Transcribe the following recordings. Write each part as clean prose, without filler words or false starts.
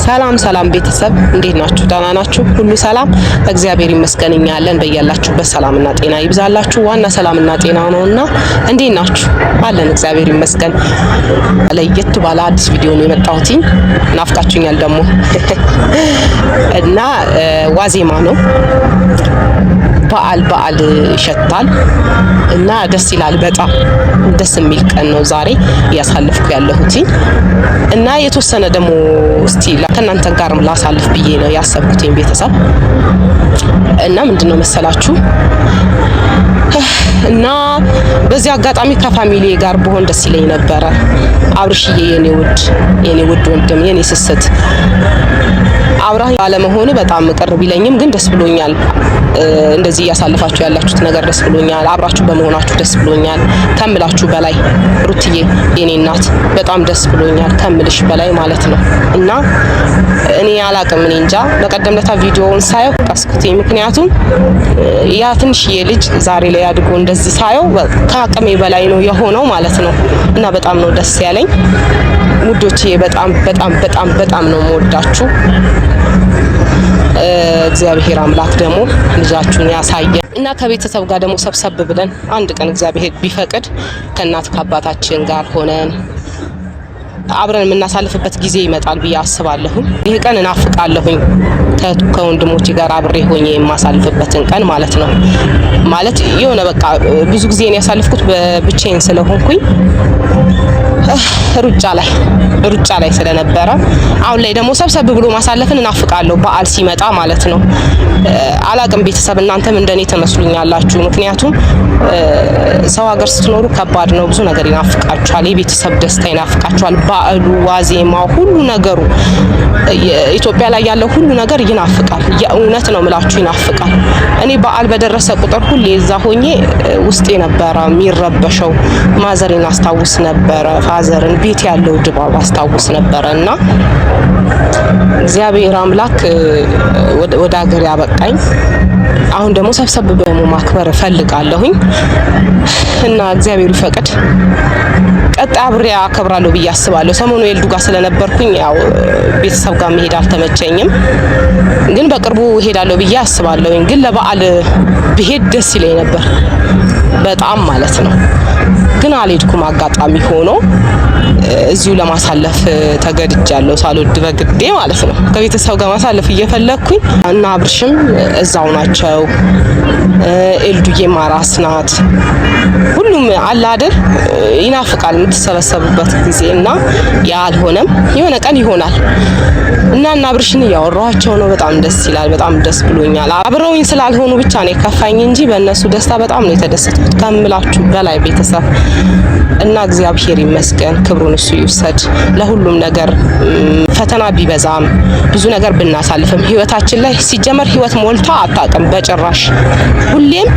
ሰላም ሰላም ቤተሰብ እንዴት ናችሁ? ደህና ናችሁ? ሁሉ ሰላም እግዚአብሔር ይመስገን። እኛ አለን። በያላችሁበት ሰላምና ጤና ይብዛላችሁ። ዋና ሰላምና ጤና ነውና እንዴት ናችሁ? አለን እግዚአብሔር ይመስገን። ለየት ባለ አዲስ ቪዲዮ ነው የመጣሁት። ናፍቃችሁኛል ደግሞ እና ዋዜማ ነው። በዓል ይሸታል እና ደስ ይላል። በጣም ደስ የሚል ቀን ነው ዛሬ ያሳልፍኩ ያለሁት እና የተወሰነ ደግሞ እስቲ ከእናንተ ጋርም ላሳልፍ ብዬ ነው ያሰብኩት ቤተሰብ እና ምንድነው መሰላችሁ እና በዚህ አጋጣሚ ከፋሚሊ ጋር በሆን ደስ ይለኝ ነበር። አብርሽዬ የኔ ውድ ወንድም የኔ ስስት አብራህ ያለመሆኑ በጣም ቅርብ ይለኝም ግን ደስ ብሎኛል። እንደዚህ ያሳልፋችሁ ያላችሁት ነገር ደስ ብሎኛል። አብራችሁ በመሆናችሁ ደስ ብሎኛል ከምላችሁ በላይ ሩትዬ የኔ እናት በጣም ደስ ብሎኛል ከምልሽ በላይ ማለት ነው። እና እኔ አላቅም እኔ እንጃ በቀደም ለታ ቪዲዮውን ሳየው ቀስኩት። ምክንያቱም ያ ትንሽዬ ልጅ ዛሬ ላይ አድጎ እንደዚህ ሳየው ከአቅሜ በላይ ነው የሆነው ማለት ነው። እና በጣም ነው ደስ ያለኝ ውዶቼ። በጣም ነው የምወዳችሁ። እግዚአብሔር አምላክ ደግሞ ልጃችሁን ያሳየ እና ከቤተሰብ ጋር ደግሞ ሰብሰብ ብለን አንድ ቀን እግዚአብሔር ቢፈቅድ ከእናት ከአባታችን ጋር ሆነን አብረን የምናሳልፍበት ጊዜ ይመጣል ብዬ አስባለሁ። ይሄ ቀን እናፍቃለሁኝ ከወንድሞቼ ጋር አብሬ ሆኜ የማሳልፍበትን ቀን ማለት ነው። ማለት የሆነ በቃ ብዙ ጊዜ ነው ያሳልፍኩት በብቻዬን ስለሆንኩኝ ሩጫ ላይ ስለነበረ አሁን ላይ ደግሞ ሰብሰብ ብሎ ማሳለፍን እናፍቃለሁ በዓል ሲመጣ ማለት ነው። አላቅም ቤተሰብ እናንተም እንደኔ ተመስሉኛላችሁ። ምክንያቱም ሰው ሀገር ስትኖሩ ከባድ ነው፣ ብዙ ነገር ይናፍቃችኋል። የቤተሰብ ደስታ ይናፍቃችኋል። በዓሉ፣ ዋዜማው፣ ሁሉ ነገሩ ኢትዮጵያ ላይ ያለው ሁሉ ነገር ይናፍቃል። የእውነት ነው ምላችሁ ይናፍቃል። እኔ በዓል በደረሰ ቁጥር ሁሌ እዛ ሆኜ ውስጤ ነበረ የሚረበሸው። ማዘሬን አስታውስ ነበረ፣ ፋዘርን፣ ቤት ያለው ድባብ አስታውስ ነበረ እና እግዚአብሔር አምላክ ወደ ሀገር ያበቃኝ። አሁን ደግሞ ሰብሰብ ብሎ ማክበር ፈልጋለሁኝ እና እግዚአብሔር ይፈቅድ ቀጣይ አብሬ አከብራለሁ ብዬ አስባለሁ። ሰሞኑ የልዱ ጋር ስለነበርኩኝ ያው ቤተሰብ ጋር መሄድ አልተመቸኝም፣ ግን በቅርቡ ሄዳለሁ ብዬ አስባለሁኝ። ግን ለበዓል ብሄድ ደስ ይለኝ ነበር በጣም ማለት ነው። ግን አልሄድኩም። አጋጣሚ ሆኖ እዚሁ ለማሳለፍ ተገድጃለሁ፣ ሳልወድ በግዴ ማለት ነው። ከቤተሰብ ጋር ማሳለፍ እየፈለኩኝ እና አብርሽም እዛው ናቸው። ኤልዱዬ ማራስ ናት። ሁሉም አለ አይደል ይናፍቃል የምትሰበሰቡበት ጊዜ እና ያ አልሆነም። የሆነ ቀን ይሆናል እና አብርሽን እያወራኋቸው ነው። በጣም ደስ ይላል። በጣም ደስ ብሎኛል። አብረውኝ ስላልሆኑ ብቻ ነው የከፋኝ እንጂ በእነሱ ደስታ በጣም ነው የተደሰትኩት ከምላችሁ በላይ ቤተሰብ እና እግዚአብሔር ይመስገን፣ ክብሩን እሱ ይውሰድ። ለሁሉም ነገር ፈተና ቢበዛም ብዙ ነገር ብናሳልፍም ህይወታችን ላይ ሲጀመር ህይወት ሞልታ አታውቅም በጭራሽ። ሁሌም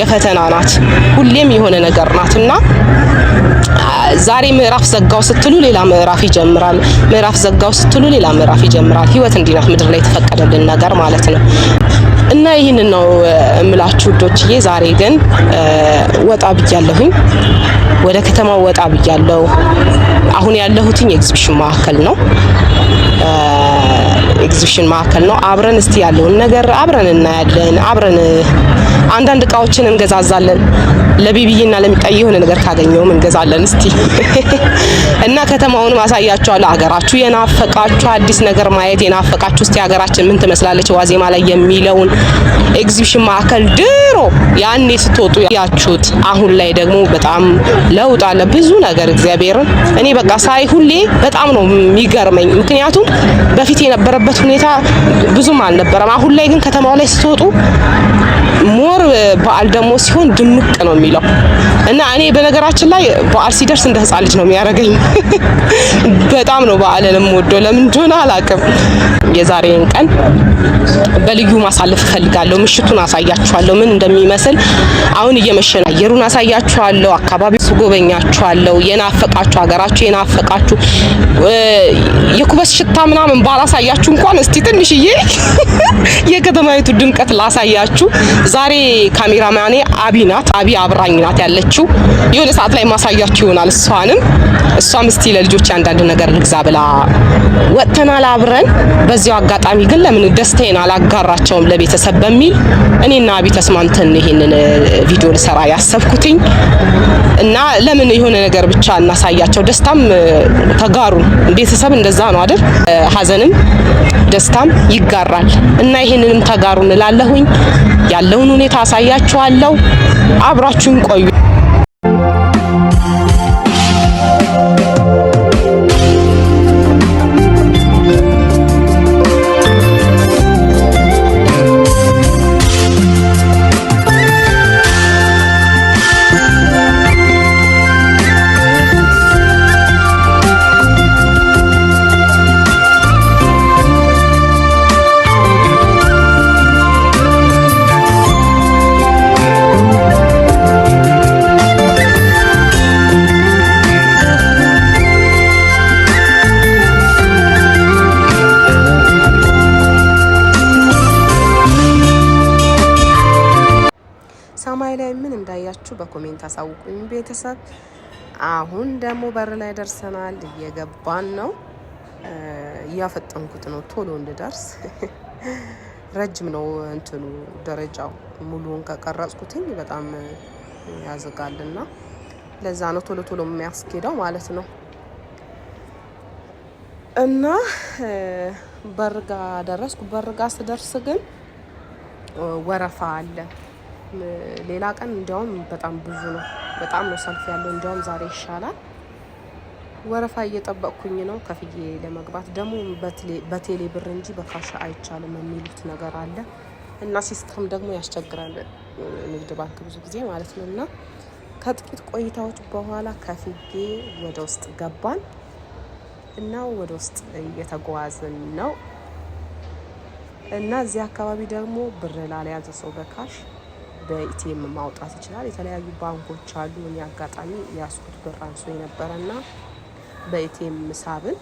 የፈተና ናት፣ ሁሌም የሆነ ነገር ናትና ዛሬ ምዕራፍ ዘጋው ስትሉ ሌላ ምዕራፍ ይጀምራል፣ ምዕራፍ ዘጋው ስትሉ ሌላ ምዕራፍ ይጀምራል። ህይወት እንዲህ ናት፣ ምድር ላይ የተፈቀደልን ነገር ማለት ነው። እና ይህንን ነው እምላችሁ ውዶችዬ። ዛሬ ግን ወጣ ብያለሁኝ፣ ወደ ከተማው ወጣ ብያለሁ። አሁን ያለሁትኝ ኤግዚቢሽን ማዕከል ነው። አብረን እስቲ ያለውን ነገር አብረን እናያለን። አብረን አንዳንድ እቃዎችን እንገዛዛለን። ለቢቢዬና ለሚጣይ የሆነ ነገር ካገኘውም እንገዛለን እስቲ እና ከተማውን ማሳያችኋለሁ። ሀገራችሁ የናፈቃችሁ አዲስ ነገር ማየት የናፈቃችሁ እስቲ ሀገራችን ምን ትመስላለች ዋዜማ ላይ የሚለውን ኤግዚቢሽን ማዕከል ድሮ ያኔ ስትወጡ ያችሁት፣ አሁን ላይ ደግሞ በጣም ለውጥ አለ ብዙ ነገር። እግዚአብሔርን እኔ በቃ ሳይ ሁሌ በጣም ነው የሚገርመኝ። ምክንያቱም በፊት የነበረበት ሁኔታ ብዙም አልነበረም። አሁን ላይ ግን ከተማው ላይ ስትወጡ ሞር በዓል ደግሞ ሲሆን ድምቅ ነው የሚለው እና እኔ በነገራችን ላይ በዓል ሲደርስ እንደ ህፃን ልጅ ነው የሚያደርገኝ። በጣም ነው በዓልን የምወደው፣ ለምን እንደሆነ አላውቅም። የዛሬን ቀን በልዩ ማሳለፍ እፈልጋለሁ። ምሽቱን አሳያችኋለሁ ምን እንደሚመስል። አሁን እየመሸነ አየሩን አሳያችኋለሁ፣ አካባቢው ጎበኛችኋለሁ። የናፈቃችሁ ሀገራችሁ የናፈቃችሁ የኩበስ ሽታ ምናምን ባላሳያችሁ እንኳን እስቲ ትንሽዬ የከተማይቱ ድምቀት ላሳያችሁ። ዛሬ ካሜራማኔ አቢ አብራኝ ናት ያለችው። የሆነ ሰዓት ላይ ማሳያችሁ ይሆናል እሷንም እሷም እስቲ ለልጆች አንዳንድ ነገር ልግዛ ብላ ወጥተናል አብረን። በዚያው አጋጣሚ ግን ለምን ደስታዬን አላጋራቸውም ለቤተሰብ በሚል እኔና አቢ ተስማምተን ይሄንን ቪዲዮ ልሰራ ያሰብኩትኝ እና ለምን የሆነ ነገር ብቻ እናሳያቸው። ደስታም ተጋሩ፣ ቤተሰብ እንደዛ ነው አይደል? ሀዘንም ደስታም ይጋራል እና ይሄንንም ተጋሩ እንላለሁኝ። ያለውን ሁኔታ አሳያችኋለሁ። አብራችሁን ቆዩ። ሰማይ ላይ ምን እንዳያችሁ በኮሜንት አሳውቁኝ ቤተሰብ። አሁን ደግሞ በር ላይ ደርሰናል፣ እየገባን ነው። እያፈጠንኩት ነው ቶሎ እንድደርስ። ረጅም ነው እንትኑ ደረጃው፣ ሙሉውን ከቀረጽኩትኝ በጣም ያዝጋልና ለዛ ነው ቶሎ ቶሎ የሚያስኬደው ማለት ነው። እና በርጋ ደረስኩ። በርጋ ስደርስ ግን ወረፋ አለ። ሌላ ቀን እንዲያውም በጣም ብዙ ነው፣ በጣም ነው ሰልፍ ያለው። እንዲያውም ዛሬ ይሻላል። ወረፋ እየጠበቅኩኝ ነው ከፍዬ ለመግባት። ደግሞ በቴሌ ብር እንጂ በካሽ አይቻልም የሚሉት ነገር አለ እና ሲስተም ደግሞ ያስቸግራል ንግድ ባንክ ብዙ ጊዜ ማለት ነው። እና ከጥቂት ቆይታዎች በኋላ ከፍዬ ወደ ውስጥ ገባን እና ወደ ውስጥ እየተጓዝን ነው። እና እዚህ አካባቢ ደግሞ ብር ላልያዘ ሰው በካሽ በኢቲኤም ማውጣት ይችላል። የተለያዩ ባንኮች አሉ። እኔ አጋጣሚ ያስኩት ብር አንሶ የነበረና በኢቲኤም ሳብን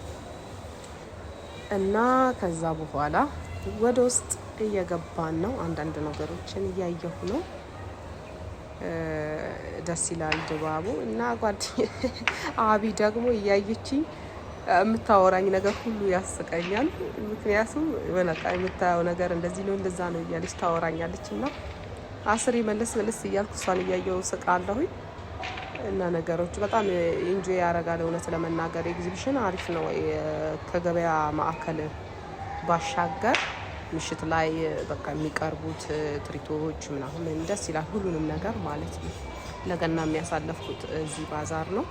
እና ከዛ በኋላ ወደ ውስጥ እየገባን ነው። አንዳንድ ነገሮችን እያየሁ ነው። ደስ ይላል ድባቡ። እና ጓደኛዬ አቢ ደግሞ እያየችኝ የምታወራኝ ነገር ሁሉ ያስቀኛል። ምክንያቱም በነቃ የምታየው ነገር እንደዚህ ነው እንደዛ ነው እያለች ታወራኛለች እና አስሬ መለስ እያልኩ እሷን እያየሁ ስቃለሁኝ። እና ነገሮች በጣም ኢንጆይ ያደርጋል። እውነት ለመናገር ኤግዚቢሽን አሪፍ ነው። ከገበያ ማዕከል ባሻገር ምሽት ላይ በቃ የሚቀርቡት ትርኢቶች ምናምን ደስ ይላል። ሁሉንም ነገር ማለት ነው። ለገና የሚያሳለፍኩት እዚህ ባዛር ነው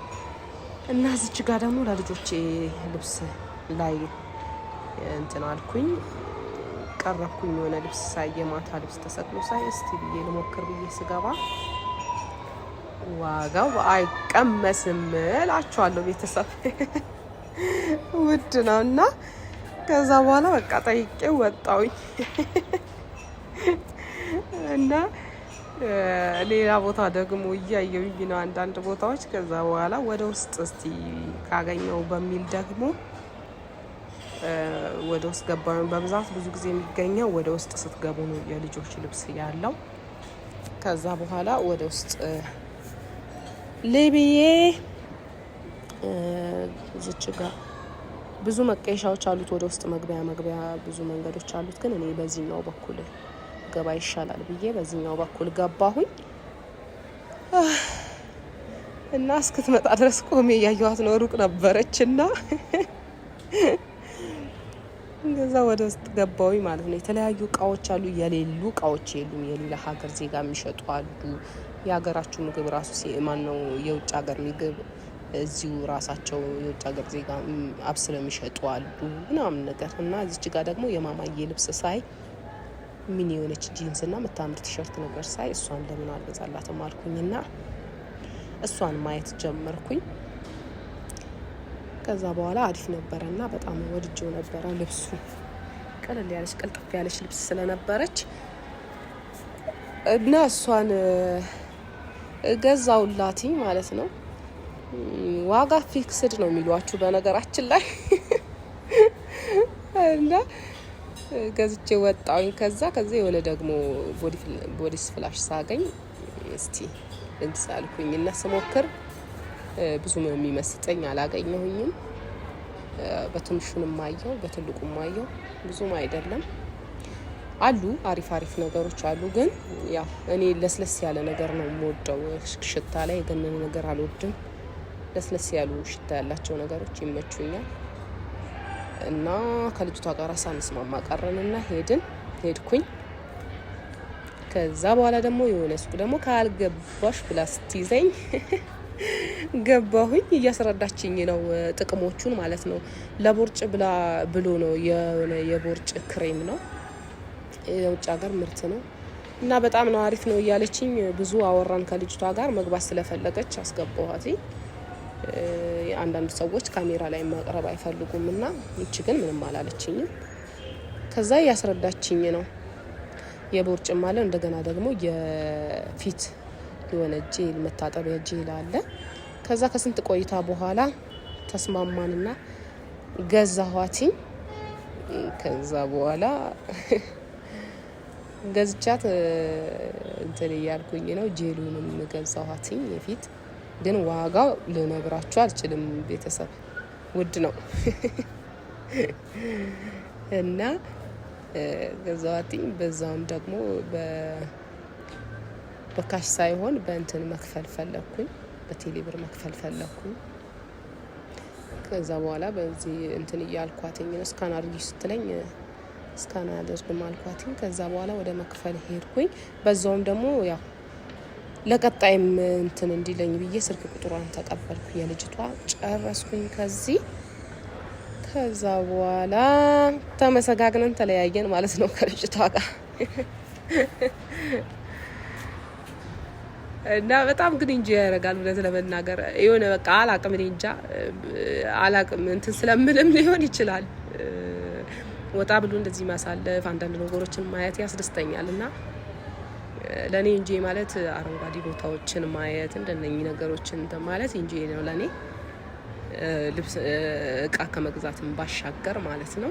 እና እዚች ጋር ደግሞ ለልጆቼ ልብስ ላይ እንትን አልኩኝ ቀረብኩኝ። የሆነ ልብስ ሳይ የማታ ልብስ ተሰቅሎ ሳይ እስቲ ብዬ ልሞክር ብዬ ስገባ ዋጋው አይቀመስም እላችኋለሁ ቤተሰብ። ውድ ነው እና ከዛ በኋላ በቃ ጠይቄው ወጣሁኝ እና ሌላ ቦታ ደግሞ እያየሁኝ ነው አንዳንድ ቦታዎች። ከዛ በኋላ ወደ ውስጥ እስቲ ካገኘው በሚል ደግሞ ወደ ውስጥ ገባሁ። በብዛት ብዙ ጊዜ የሚገኘው ወደ ውስጥ ስትገቡ ነው የልጆች ልብስ ያለው። ከዛ በኋላ ወደ ውስጥ ሌብዬ እዚች ጋር ብዙ መቀየሻዎች አሉት። ወደ ውስጥ መግቢያ ብዙ መንገዶች አሉት። ግን እኔ በዚህኛው በኩል ገባ ይሻላል ብዬ በዚህኛው በኩል ገባሁኝ እና እስክትመጣ ድረስ ቆሜ እያየኋት ነው። ሩቅ ነበረችና እንደዛ ወደ ውስጥ ገባሁኝ ማለት ነው። የተለያዩ እቃዎች አሉ። የሌሉ እቃዎች የሉም። የሌላ ሀገር ዜጋ የሚሸጡ አሉ። የሀገራችሁ ምግብ ራሱ ማን ነው የውጭ ሀገር ምግብ እዚሁ ራሳቸው የውጭ ሀገር ዜጋ አብስለው የሚሸጡ አሉ ምናምን ነገር እና እዚች ጋር ደግሞ የማማዬ ልብስ ሳይ ምን የሆነች ጂንስ እና የምታምር ቲሸርት ነገር ሳይ እሷን ለምን አልገዛላትም አልኩኝና እሷን ማየት ጀመርኩኝ። ከዛ በኋላ አሪፍ ነበረና በጣም ወድጄው ነበረ። ልብሱ ቀለል ያለች ቀልጥፍ ያለች ልብስ ስለነበረች እና እሷን ገዛውላትኝ ማለት ነው። ዋጋ ፊክስድ ነው የሚሏችሁ በነገራችን ላይ እና ገዝቼ ወጣሁኝ። ከዛ የሆነ ደግሞ ቦዲስ ፍላሽ ሳገኝ እስቲ እንትን ሳልኩኝ እና ስሞክር ብዙም የሚመስጠኝ አላገኘሁኝም። በትንሹንም ማየው በትልቁም ማየው ብዙም አይደለም። አሉ አሪፍ ነገሮች አሉ። ግን ያው እኔ ለስለስ ያለ ነገር ነው የምወደው። ሽታ ላይ የገነነ ነገር አልወድም። ለስለስ ያሉ ሽታ ያላቸው ነገሮች ይመቹኛል። እና ከልጅቷ ጋር ሳንስማማ ቀረንና ሄድኩኝ። ከዛ በኋላ ደግሞ የሆነ ሱቅ ደግሞ ካልገባሽ ብላ ስትይዘኝ ገባሁኝ። እያስረዳችኝ ነው ጥቅሞቹን ማለት ነው። ለቦርጭ ብሎ ነው የቦርጭ ክሬም ነው፣ የውጭ ሀገር ምርት ነው እና በጣም ነው አሪፍ ነው እያለችኝ ብዙ አወራን ከልጅቷ ጋር። መግባት ስለፈለገች አስገባኋት። አንዳንድ ሰዎች ካሜራ ላይ ማቅረብ አይፈልጉም እና እቺ ግን ምንም አላለችኝም። ከዛ እያስረዳችኝ ነው። የቦርጭም አለ እንደገና ደግሞ የፊት የሆነ ጄል መታጠቢያ ጄል አለ። ከዛ ከስንት ቆይታ በኋላ ተስማማንና ገዛኋትኝ። ከዛ በኋላ ገዝቻት እንትን እያልኩኝ ነው። ጄሉንም ገዛኋትኝ። የፊት ግን ዋጋው ልነግራችሁ አልችልም፣ ቤተሰብ ውድ ነው እና ገዛኋትኝ። በዛውም ደግሞ በካሽ ሳይሆን በእንትን መክፈል ፈለኩኝ፣ በቴሌብር መክፈል ፈለኩኝ። ከዛ በኋላ በዚህ እንትን እያልኳትኝ ነው። ስካን አድርጊ ስትለኝ ስካን አድርግም አልኳትኝ። ከዛ በኋላ ወደ መክፈል ሄድኩኝ። በዛውም ደግሞ ያው ለቀጣይም እንትን እንዲለኝ ብዬ ስልክ ቁጥሯን ተቀበልኩ የልጅቷ። ጨረስኩኝ ከዛ በኋላ ተመሰጋግነን ተለያየን ማለት ነው ከልጅቷ ጋር እና በጣም ግን እንጂ ያደርጋል እውነት ለመናገር የሆነ በቃ አላቅም፣ እኔ እንጃ አላቅም እንትን ስለምልም ሊሆን ይችላል። ወጣ ብሎ እንደዚህ ማሳለፍ አንዳንድ ነገሮችን ማየት ያስደስተኛል እና ለኔ እንጂ ማለት አረንጓዴ ቦታዎችን ማየት እንደነኚህ ነገሮችን ማለት እንጂ ነው ለኔ። ልብስ እቃ ከመግዛትም ባሻገር ማለት ነው።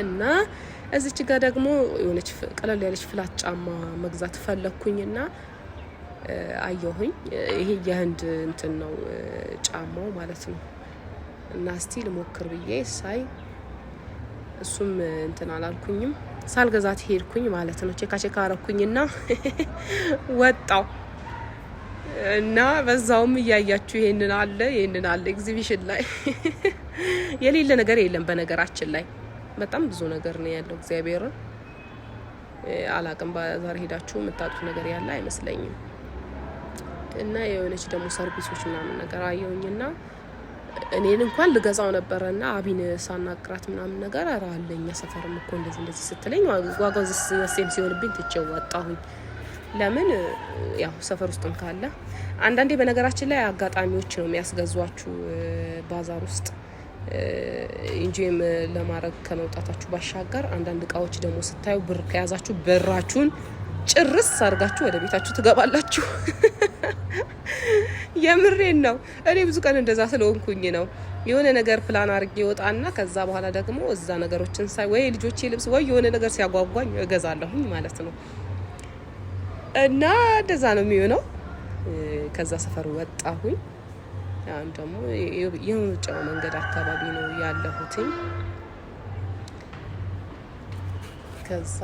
እና እዚች ጋር ደግሞ የሆነች ቀለል ያለች ፍላት ጫማ መግዛት ፈለኩኝና አየሁኝ። ይሄ የህንድ እንትን ነው ጫማው ማለት ነው። እና እስቲ ልሞክር ብዬ ሳይ እሱም እንትን አላልኩኝም፣ ሳልገዛት ሄድኩኝ ማለት ነው። ቼካ አረኩኝና ወጣው እና በዛውም እያያችሁ ይሄንን አለ ኤግዚቢሽን ላይ የሌለ ነገር የለም። በነገራችን ላይ በጣም ብዙ ነገር ነው ያለው። እግዚአብሔርን አላቅም፣ ባዛር ሄዳችሁ የምታጡት ነገር ያለ አይመስለኝም። እና የሆነች ደግሞ ሰርቪሶች ምናምን ነገር አየሁኝና እኔን እንኳን ልገዛው ነበረና አቢን ሳናግራት ምናምን ነገር አለኝ ሰፈርም እኮ እንደዚህ ስትለኝ ዋጋው ዘሴም ሲሆንብኝ ትቼው ወጣሁኝ። ለምን ያው ሰፈር ውስጥም ካለ አንዳንዴ በነገራችን ላይ አጋጣሚዎች ነው የሚያስገዟችሁ ባዛር ውስጥ ኢንጂም ለማድረግ ከመውጣታችሁ ባሻገር አንዳንድ እቃዎች ደግሞ ስታዩ ብር ከያዛችሁ በራችሁን ጭርስ አድርጋችሁ ወደ ቤታችሁ ትገባላችሁ። የምሬን ነው። እኔ ብዙ ቀን እንደዛ ስለሆንኩኝ ነው የሆነ ነገር ፕላን አድርጌ ወጣና ከዛ በኋላ ደግሞ እዛ ነገሮችን ሳይ ወይ ልጆቼ ልብስ ወይ የሆነ ነገር ሲያጓጓኝ እገዛለሁኝ ማለት ነው። እና እንደዛ ነው የሚሆነው። ከዛ ሰፈር ወጣሁኝ። ያን ደግሞ የመውጫው መንገድ አካባቢ ነው ያለሁትኝ። ከዛ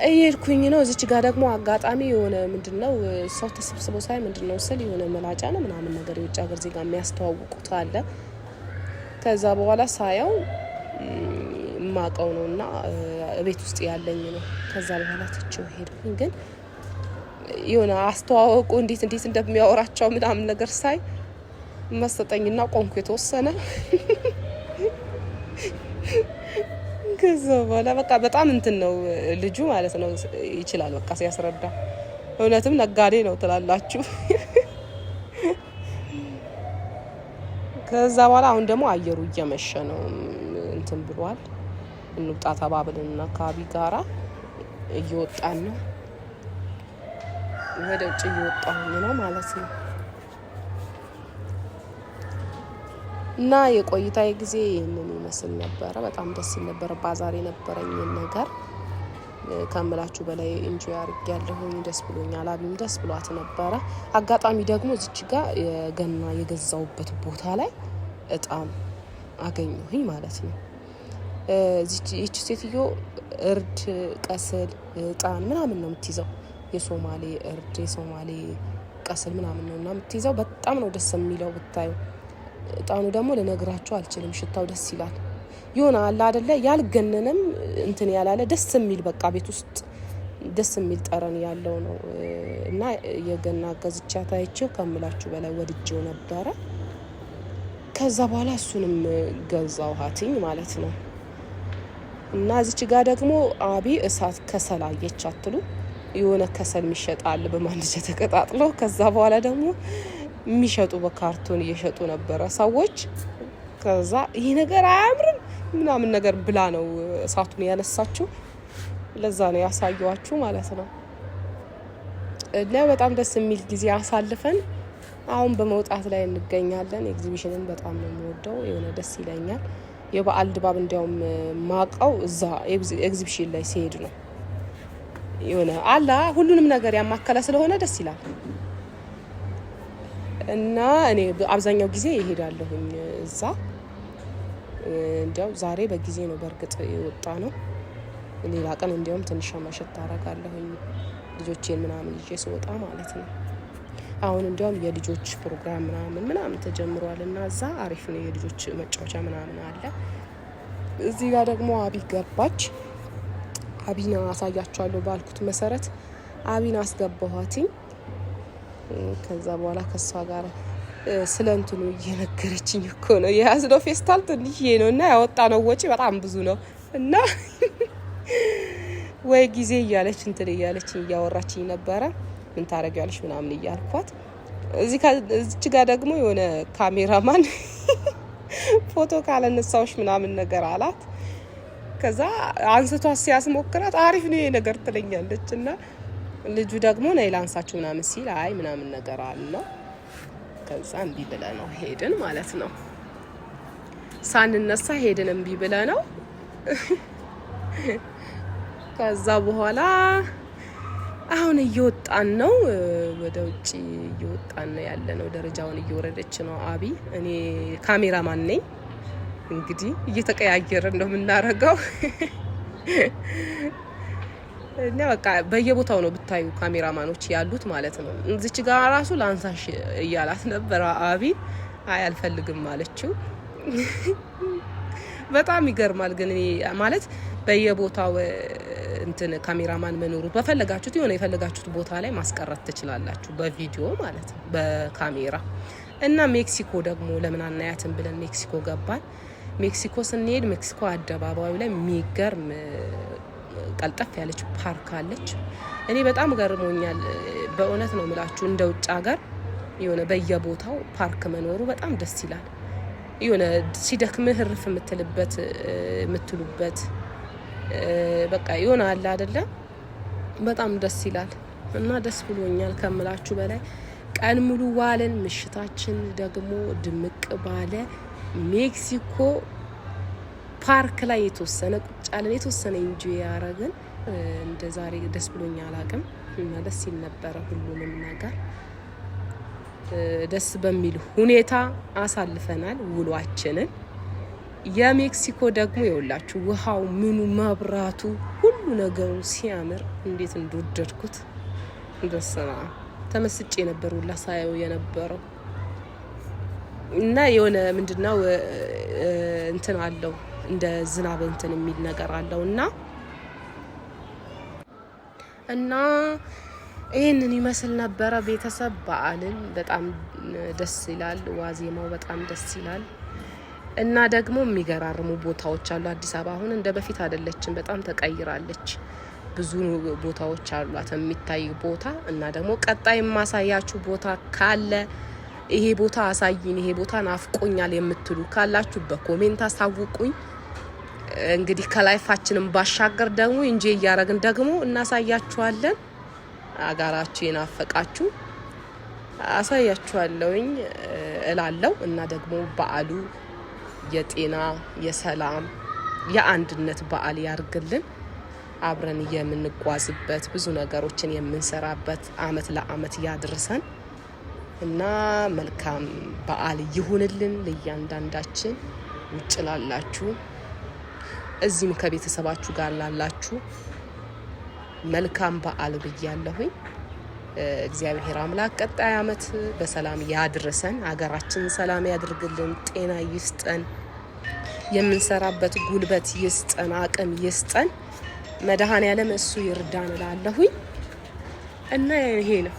እየሄድኩኝ ነው። እዚች ጋር ደግሞ አጋጣሚ የሆነ ምንድነው ሰው ተሰብስቦ ሳይ ምንድነው ስል የሆነ መላጫ ነው ምናምን ነገር የውጭ ሀገር ዜጋ የሚያስተዋውቁት አለ። ከዛ በኋላ ሳየው ማቀው ነውና ቤት ውስጥ ያለኝ ነው። ከዛ በኋላ ትቼው ሄድኩኝ። ግን የሆነ አስተዋወቁ እንዴት እንደሚያወራቸው ምናምን ነገር ሳይ መሰጠኝና ቆንኩ የተወሰነ። ከዛ በኋላ በቃ በጣም እንትን ነው ልጁ ማለት ነው ይችላል በቃ ሲያስረዳ። እውነትም ነጋዴ ነው ትላላችሁ። ከዛ በኋላ አሁን ደግሞ አየሩ እየመሸ ነው እንትን ብሏል። እንውጣ ተባብልና አካባቢ ጋራ እየወጣን ነው፣ ወደ ውጭ እየወጣን ነው ማለት ነው። እና የቆይታዬ ጊዜ ይህንን ይመስል ነበረ። በጣም ደስ ይል ነበረ። ባዛር የነበረኝ ነገር ካምላችሁ በላይ ኢንጆይ አድርጌያለሁኝ። ደስ ብሎኛል። አቢም ደስ ብሏት ነበረ። አጋጣሚ ደግሞ እዚች ጋር የገና የገዛውበት ቦታ ላይ እጣን አገኘሁኝ ማለት ነው። ይቺ ሴትዮ እርድ፣ ቀስል፣ እጣን ምናምን ነው የምትይዘው። የሶማሌ እርድ፣ የሶማሌ ቀስል ምናምን ነውና የምትይዘው። በጣም ነው ደስ የሚለው ብታዩ። እጣኑ ደግሞ ልነግራችሁ አልችልም። ሽታው ደስ ይላል። ይሆነ አለ አይደለ ያልገነነም እንትን ያላለ ደስ የሚል በቃ ቤት ውስጥ ደስ የሚል ጠረን ያለው ነው እና የገና ገዝቻት አይቼው ከምላችሁ በላይ ወድጄው ነበረ። ከዛ በኋላ እሱንም ገዛውሃትኝ ማለት ነው። እና እዚች ጋር ደግሞ አቢ እሳት ከሰል አየች አትሉ የሆነ ከሰል የሚሸጣል በማንደጃ ተቀጣጥሎ። ከዛ በኋላ ደግሞ የሚሸጡ በካርቶን እየሸጡ ነበረ ሰዎች። ከዛ ይሄ ነገር አያምርም ምናምን ነገር ብላ ነው እሳቱን ያነሳችው። ለዛ ነው ያሳየዋችሁ ማለት ነው። እና በጣም ደስ የሚል ጊዜ አሳልፈን አሁን በመውጣት ላይ እንገኛለን። ኤግዚቢሽንን በጣም ነው የምወደው። የሆነ ደስ ይለኛል። የበዓል ድባብ እንዲያውም ማቀው እዛ ኤግዚቢሽን ላይ ሲሄድ ነው። የሆነ አላ ሁሉንም ነገር ያማከለ ስለሆነ ደስ ይላል። እና እኔ አብዛኛው ጊዜ ይሄዳለሁኝ እዛ። እንዲያው ዛሬ በጊዜ ነው በእርግጥ የወጣ ነው። ሌላ ቀን እንዲያውም ትንሽ ማሸት አደርጋለሁኝ ልጆቼን ምናምን ይዤ ስወጣ ማለት ነው። አሁን እንዲያውም የልጆች ፕሮግራም ምናምን ተጀምሯል እና እዛ አሪፍ ነው። የልጆች መጫወቻ ምናምን አለ። እዚህ ጋር ደግሞ አቢ ገባች። አቢና አሳያችኋለሁ ባልኩት መሰረት አቢና አስገባኋትኝ። ከዛ በኋላ ከሷ ጋር ስለ እንትኑ እየነገረችኝ እኮ ነው። የያዝነው ፌስታል ትንሽዬ ነው እና ያወጣነው ወጪ በጣም ብዙ ነው እና ወይ ጊዜ እያለች እንትን እያለችኝ እያወራችኝ ነበረ። ምን ታረጋለሽ ምናምን እያልኳት እዚች ጋር ደግሞ የሆነ ካሜራማን ፎቶ ካለነሳውሽ ምናምን ነገር አላት። ከዛ አንስቷት ሲያስሞክራት አሪፍ ነው ይሄ ነገር ትለኛለች እና ልጁ ደግሞ ነይ ላንሳችሁ ምናምን ሲል አይ ምናምን ነገር አለው። ከዛ እምቢ ብለ ነው ሄድን ማለት ነው። ሳንነሳ ሄድን እምቢ ብለ ነው። ከዛ በኋላ አሁን እየወጣን ነው፣ ወደ ውጪ እየወጣን ነው ያለ ነው። ደረጃውን እየወረደች ነው አቢ። እኔ ካሜራማን ነኝ። እንግዲህ እየተቀያየርን ነው የምናረገው እና በቃ በየቦታው ነው ብታዩ ካሜራማኖች ያሉት ማለት ነው። እዚች ጋር ራሱ ላንሳሽ እያላት ነበር አቢ። አይ አልፈልግም ማለችው። በጣም ይገርማል ግን እኔ ማለት በየቦታው እንትን ካሜራማን መኖሩ በፈለጋችሁት የሆነ የፈለጋችሁት ቦታ ላይ ማስቀረት ትችላላችሁ በቪዲዮ ማለት ነው በካሜራ። እና ሜክሲኮ ደግሞ ለምን አናያትን ብለን ሜክሲኮ ገባን። ሜክሲኮ ስንሄድ ሜክሲኮ አደባባዩ ላይ የሚገርም ቀልጠፍ ያለች ፓርክ አለች። እኔ በጣም ገርሞኛል በእውነት ነው የምላችሁ። እንደ ውጭ ሀገር የሆነ በየቦታው ፓርክ መኖሩ በጣም ደስ ይላል። የሆነ ሲደክምህ እርፍ የምትሉበት በቃ የሆነ አለ አይደለ? በጣም ደስ ይላል እና ደስ ብሎኛል ከምላችሁ በላይ። ቀን ሙሉ ዋለን። ምሽታችን ደግሞ ድምቅ ባለ ሜክሲኮ ፓርክ ላይ የተወሰነ ቁጭ አለን። የተወሰነ እንጂ ያረግን እንደ ዛሬ ደስ ብሎኛል አላቅም እና ደስ ይል ነበረ። ሁሉንም ነገር ደስ በሚል ሁኔታ አሳልፈናል ውሏችንን። የሜክሲኮ ደግሞ የውላችሁ ውሃው ምኑ መብራቱ ሁሉ ነገሩ ሲያምር እንዴት እንደወደድኩት እንደሰና ተመስጬ ነበር ሁላ ሳየው የነበረው እና የሆነ ምንድነው እንትን አለው እንደ ዝናብ እንትን የሚል ነገር አለው እና ይሄንን ይመስል ነበረ ቤተሰብ። በዓልን በጣም ደስ ይላል። ዋዜማው በጣም ደስ ይላል እና ደግሞ የሚገራርሙ ቦታዎች አሉ። አዲስ አበባ አሁን እንደ በፊት አይደለችም፣ በጣም ተቀይራለች። ብዙ ቦታዎች አሏት የሚታይ ቦታ እና ደግሞ ቀጣይ የማሳያችሁ ቦታ ካለ ይሄ ቦታ አሳይኝ፣ ይሄ ቦታ ናፍቆኛል የምትሉ ካላችሁ በኮሜንት አሳውቁኝ። እንግዲህ ከላይፋችንም ባሻገር ደግሞ እንጂ እያረግን ደግሞ እናሳያችኋለን። አጋራችሁ የናፈቃችሁ አሳያችኋለሁኝ እላለሁ እና ደግሞ በዓሉ የጤና የሰላም የአንድነት በዓል ያርግልን። አብረን የምንጓዝበት ብዙ ነገሮችን የምንሰራበት አመት ለአመት ያድርሰን እና መልካም በዓል ይሁንልን ለእያንዳንዳችን። ውጭ ላላችሁ እዚህም ከቤተሰባችሁ ጋር ላላችሁ መልካም በዓል ብያለሁኝ። እግዚአብሔር አምላክ ቀጣይ አመት በሰላም ያድርሰን፣ ሀገራችንን ሰላም ያድርግልን፣ ጤና ይስጠን፣ የምንሰራበት ጉልበት ይስጠን፣ አቅም ይስጠን። መድኃኔዓለም እሱ ይርዳን እላለሁኝ እና ይሄ ነው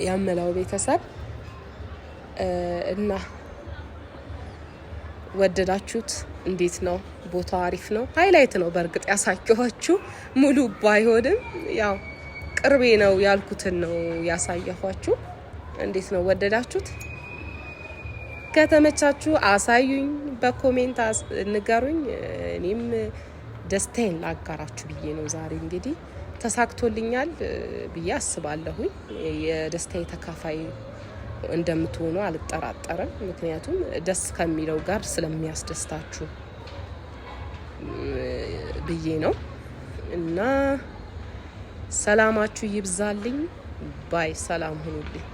ያመላው ቤተሰብ እና ወደዳችሁት? እንዴት ነው? ቦታው አሪፍ ነው። ሃይላይት ነው በእርግጥ ያሳየኋችሁ፣ ሙሉ ባይሆንም ያው ቅርቤ ነው ያልኩትን ነው ያሳየኋችሁ። እንዴት ነው? ወደዳችሁት? ከተመቻችሁ አሳዩኝ፣ በኮሜንት ንገሩኝ። እኔም ደስታዬን ላጋራችሁ ብዬ ነው ዛሬ እንግዲህ ተሳክቶልኛል ብዬ አስባለሁኝ። የደስታዬ ተካፋይ እንደምትሆኑ አልጠራጠርም። ምክንያቱም ደስ ከሚለው ጋር ስለሚያስደስታችሁ ብዬ ነው እና ሰላማችሁ ይብዛልኝ ባይ። ሰላም ሁኑልኝ።